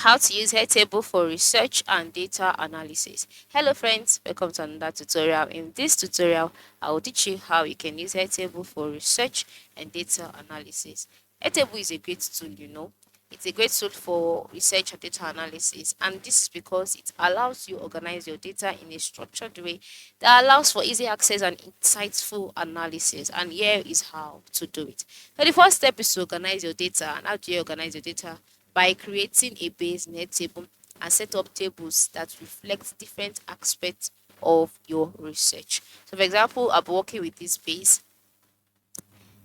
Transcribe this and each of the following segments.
How to use Airtable for research and data analysis. Hello friends, welcome to another tutorial. In this tutorial, I will teach you how you can use Airtable for research and data analysis. Airtable is a great tool. It's a great tool for research and data analysis, and this is because it allows you organize your data in a structured way that allows for easy access and insightful analysis. And here is how to do it. So the first step is to organize your data. And how do you organize your data? By creating a base in Airtable and set up tables that reflect different aspects of your research. So for example, I'll be working with this base,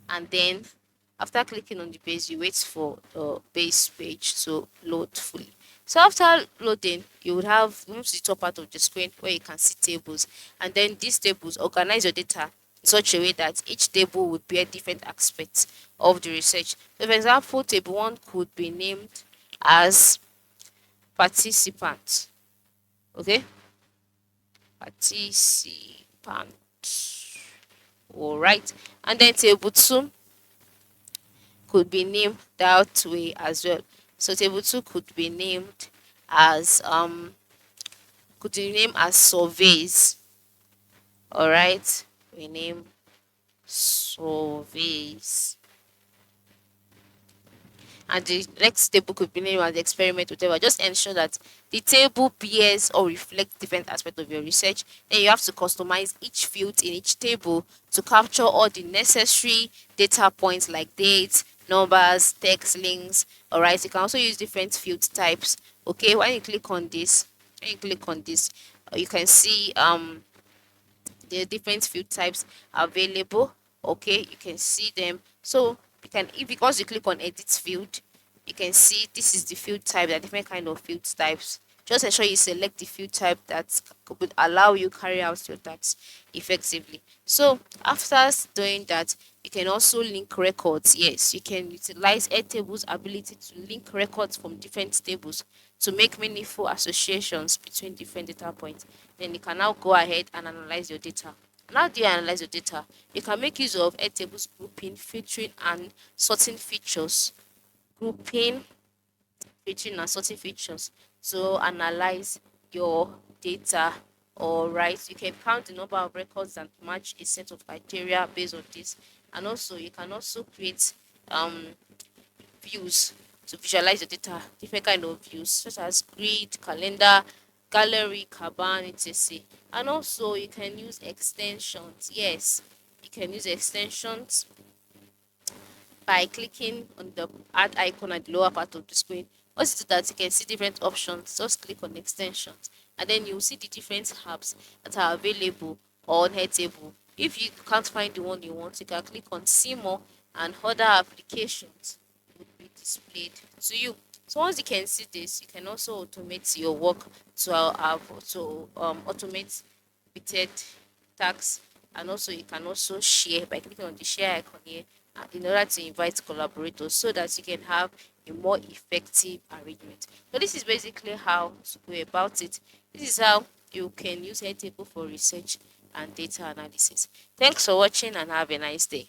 and then after clicking on the base, you wait for the base page to load fully. So after loading, you would have move to the top part of the screen where you can see tables, and then these tables organize your data in such a way that each table would bear different aspects of the research. So for example, table 1 could be named as participant. Okay, participant. All right, and then table 2 could be named that way as well. So table 2 could be named as surveys. All right, we name surveys. And the next table could be named as the experiment, whatever. Just ensure that the table bears or reflects different aspects of your research. Then you have to customize each field in each table to capture all the necessary data points like dates, numbers, text, links. All right, you can also use different field types. Okay, when you click on this, you can see the different field types available. Okay, you can see them. So you can, if because you click on edit field, you can see this is the field type. There are different kind of field types. Just ensure you select the field type that would allow you carry out your tasks effectively. So after doing that, you can also link records. Yes, you can utilize Airtable's ability to link records from different tables to make meaningful associations between different data points. Then you can now go ahead and analyze your data. And how do you analyze your data? You can make use of Airtable's grouping, filtering, and sorting features. Grouping, filtering, and sorting features to analyze your data. All right, you can count the number of records that match a set of criteria based on this, and also you can also create views to visualize your data, different kind of views such as grid, calendar, gallery, Kanban, etc. And also you can use extensions. Yes, you can use extensions by clicking on the add icon at the lower part of the screen. Once you do that, you can see different options. Just click on extensions, and then you'll see the different apps that are available on Airtable. If you can't find the one you want, you can click on see more, and other applications will be displayed to you. So once you can see this, you can also automate your work to automate repeated tasks, and also you can also share by clicking on the share icon here in order to invite collaborators so that you can have a more effective arrangement. So this is basically how to go about it. This is how you can use Airtable for research and data analysis. Thanks for watching and have a nice day.